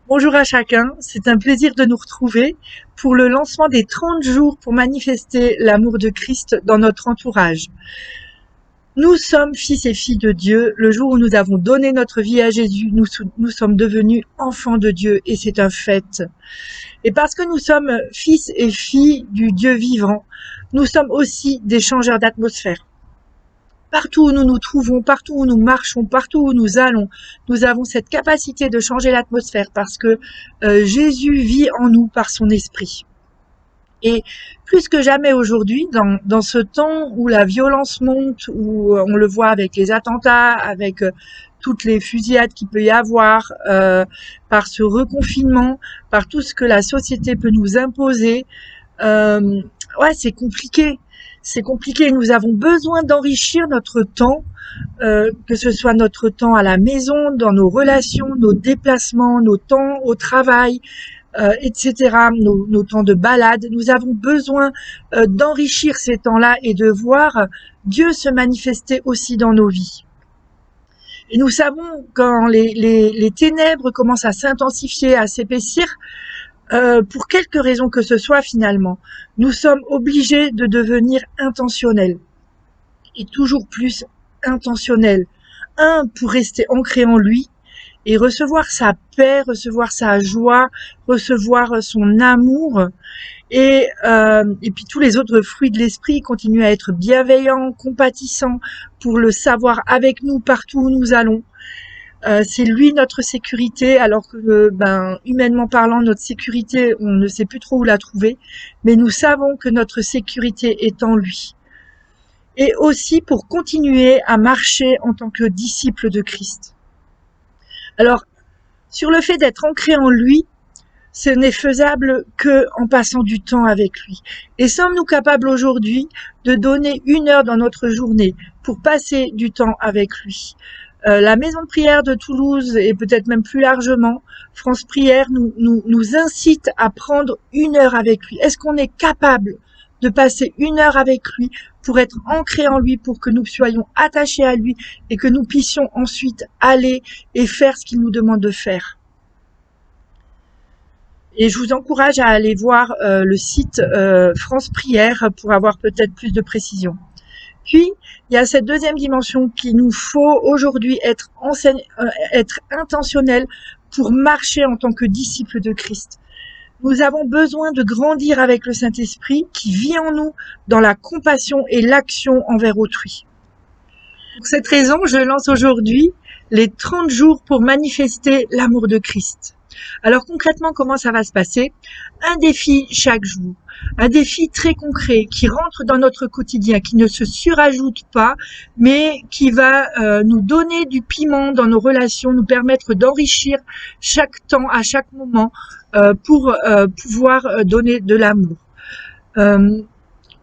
Bonjour à chacun, c'est un plaisir de nous retrouver pour le lancement des 30 jours pour manifester l'amour de Christ dans notre entourage. Nous sommes fils et filles de Dieu. Le jour où nous avons donné notre vie à Jésus, nous sommes devenus enfants de Dieu et c'est un fait. Et parce que nous sommes fils et filles du Dieu vivant, nous sommes aussi des changeurs d'atmosphère. Partout où nous nous trouvons, partout où nous marchons, partout où nous allons, nous avons cette capacité de changer l'atmosphère parce que Jésus vit en nous par son esprit. Et plus que jamais aujourd'hui, dans ce temps où la violence monte, où on le voit avec les attentats, avec toutes les fusillades qu'il peut y avoir, par ce reconfinement, par tout ce que la société peut nous imposer, ouais, c'est compliqué. C'est compliqué. Nous avons besoin d'enrichir notre temps, que ce soit notre temps à la maison, dans nos relations, nos déplacements, nos temps au travail, etc., nos temps de balade. Nous avons besoin d'enrichir ces temps-là et de voir Dieu se manifester aussi dans nos vies. Et nous savons quand les ténèbres commencent à s'intensifier, à s'épaissir, pour quelque raison que ce soit finalement, nous sommes obligés de devenir intentionnels et toujours plus intentionnels. Un, pour rester ancré en lui et recevoir sa paix, recevoir sa joie, recevoir son amour et puis tous les autres fruits de l'esprit, continuer à être bienveillants, compatissants pour le savoir avec nous partout où nous allons. C'est lui notre sécurité, alors que, humainement parlant, notre sécurité, on ne sait plus trop où la trouver, mais nous savons que notre sécurité est en lui. Et aussi pour continuer à marcher en tant que disciple de Christ. Alors, sur le fait d'être ancré en lui, ce n'est faisable que en passant du temps avec lui. Et sommes-nous capables aujourd'hui de donner 1 heure dans notre journée pour passer du temps avec lui? La maison de prière de Toulouse et peut-être même plus largement, France Prière nous incite à prendre 1 heure avec lui. Est-ce qu'on est capable de passer 1 heure avec lui pour être ancré en lui, pour que nous soyons attachés à lui et que nous puissions ensuite aller et faire ce qu'il nous demande de faire? Et je vous encourage à aller voir le site France Prière pour avoir peut-être plus de précision. Puis, il y a cette deuxième dimension qu'il nous faut aujourd'hui être intentionnel pour marcher en tant que disciple de Christ. Nous avons besoin de grandir avec le Saint-Esprit qui vit en nous dans la compassion et l'action envers autrui. Pour cette raison, je lance aujourd'hui les 30 jours pour manifester l'amour de Christ. Alors concrètement, comment ça va se passer? Un défi chaque jour, un défi très concret qui rentre dans notre quotidien, qui ne se surajoute pas, mais qui va nous donner du piment dans nos relations, nous permettre d'enrichir chaque temps, à chaque moment, pour pouvoir donner de l'amour.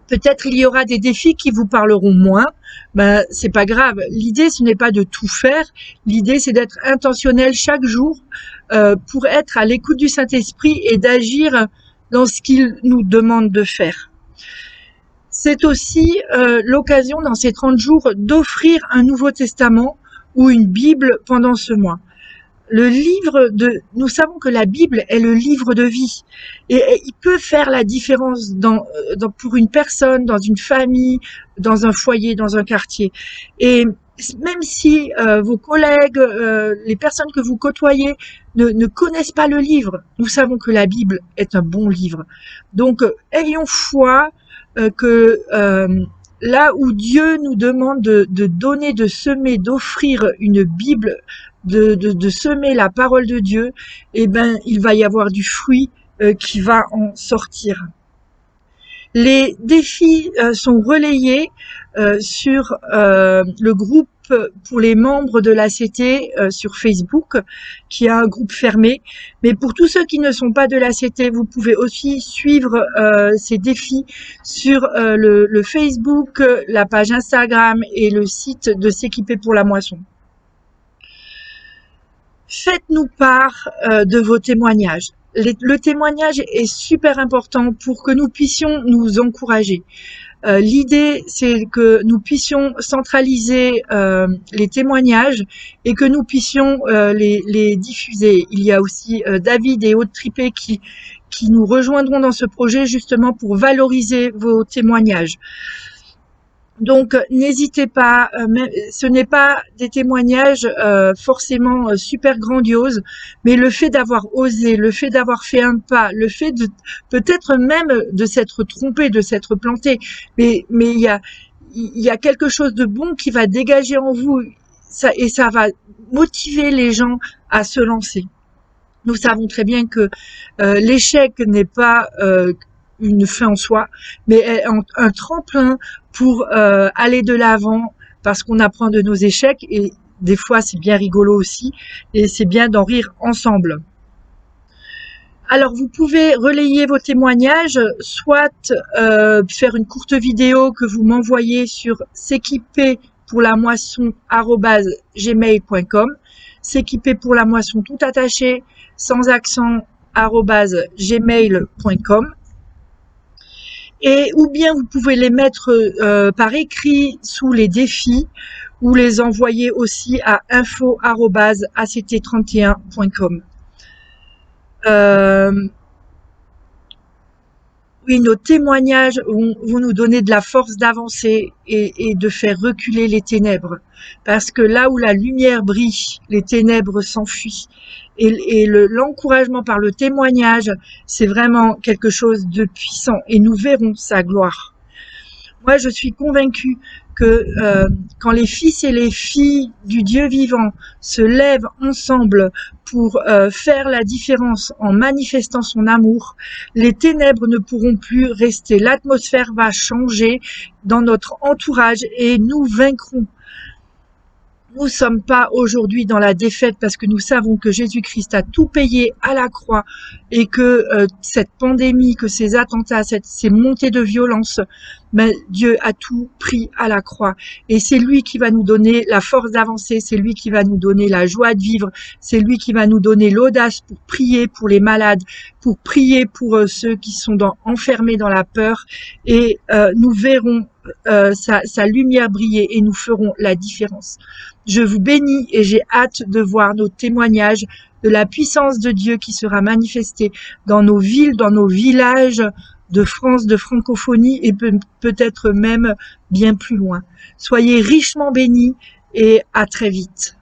Peut-être il y aura des défis qui vous parleront moins, c'est pas grave. L'idée, ce n'est pas de tout faire. L'idée, c'est d'être intentionnel chaque jour pour être à l'écoute du Saint-Esprit et d'agir dans ce qu'il nous demande de faire. C'est aussi l'occasion, dans ces 30 jours, d'offrir un Nouveau Testament ou une Bible pendant ce mois. Nous savons que la Bible est le livre de vie et il peut faire la différence pour une personne, dans une famille, dans un foyer, dans un quartier. Et même si vos collègues, les personnes que vous côtoyez ne connaissent pas le livre, nous savons que la Bible est un bon livre. Donc, ayons foi que là où Dieu nous demande de donner, de semer, d'offrir une Bible, de semer la parole de Dieu, il va y avoir du fruit qui va en sortir. Les défis sont relayés sur le groupe pour les membres de l'ACT sur Facebook, qui est un groupe fermé. Mais pour tous ceux qui ne sont pas de l'ACT, vous pouvez aussi suivre ces défis sur le Facebook, la page Instagram et le site de S'équiper pour la moisson. Faites-nous part de vos témoignages. le témoignage est super important pour que nous puissions nous encourager. L'idée, c'est que nous puissions centraliser les témoignages et que nous puissions les diffuser. Il y a aussi David et Aude Tripé qui nous rejoindront dans ce projet justement pour valoriser vos témoignages. Donc, n'hésitez pas, ce n'est pas des témoignages forcément super grandioses, mais le fait d'avoir osé, le fait d'avoir fait un pas, le fait de peut-être même de s'être trompé, de s'être planté, mais il y a quelque chose de bon qui va dégager en vous, et ça va motiver les gens à se lancer. Nous savons très bien que l'échec n'est pas une fin en soi, mais un tremplin pour aller de l'avant, parce qu'on apprend de nos échecs, et des fois c'est bien rigolo aussi, et c'est bien d'en rire ensemble. Alors vous pouvez relayer vos témoignages, soit faire une courte vidéo que vous m'envoyez sur s'équiperpourlamoisson@gmail.com, s'équiper pour la moisson tout attaché, sans accent, @gmail.com. Et ou bien vous pouvez les mettre par écrit sous les défis, ou les envoyer aussi à info@act31.com. Oui, nos témoignages vont nous donner de la force d'avancer et de faire reculer les ténèbres. Parce que là où la lumière brille, les ténèbres s'enfuient. Et l'encouragement par le témoignage, c'est vraiment quelque chose de puissant. Et nous verrons sa gloire. Moi, je suis convaincue que quand les fils et les filles du Dieu vivant se lèvent ensemble pour faire la différence en manifestant son amour, les ténèbres ne pourront plus rester. L'atmosphère va changer dans notre entourage et nous vaincrons. Nous ne sommes pas aujourd'hui dans la défaite parce que nous savons que Jésus-Christ a tout payé à la croix et que cette pandémie, que ces attentats, ces montées de violence, ben, Dieu a tout pris à la croix. Et c'est lui qui va nous donner la force d'avancer, c'est lui qui va nous donner la joie de vivre, c'est lui qui va nous donner l'audace pour prier pour les malades, pour prier pour ceux qui sont enfermés dans la peur. Et nous verrons sa lumière briller et nous ferons la différence. Je vous bénis et j'ai hâte de voir nos témoignages de la puissance de Dieu qui sera manifestée dans nos villes, dans nos villages de France, de francophonie et peut-être même bien plus loin. Soyez richement bénis et à très vite.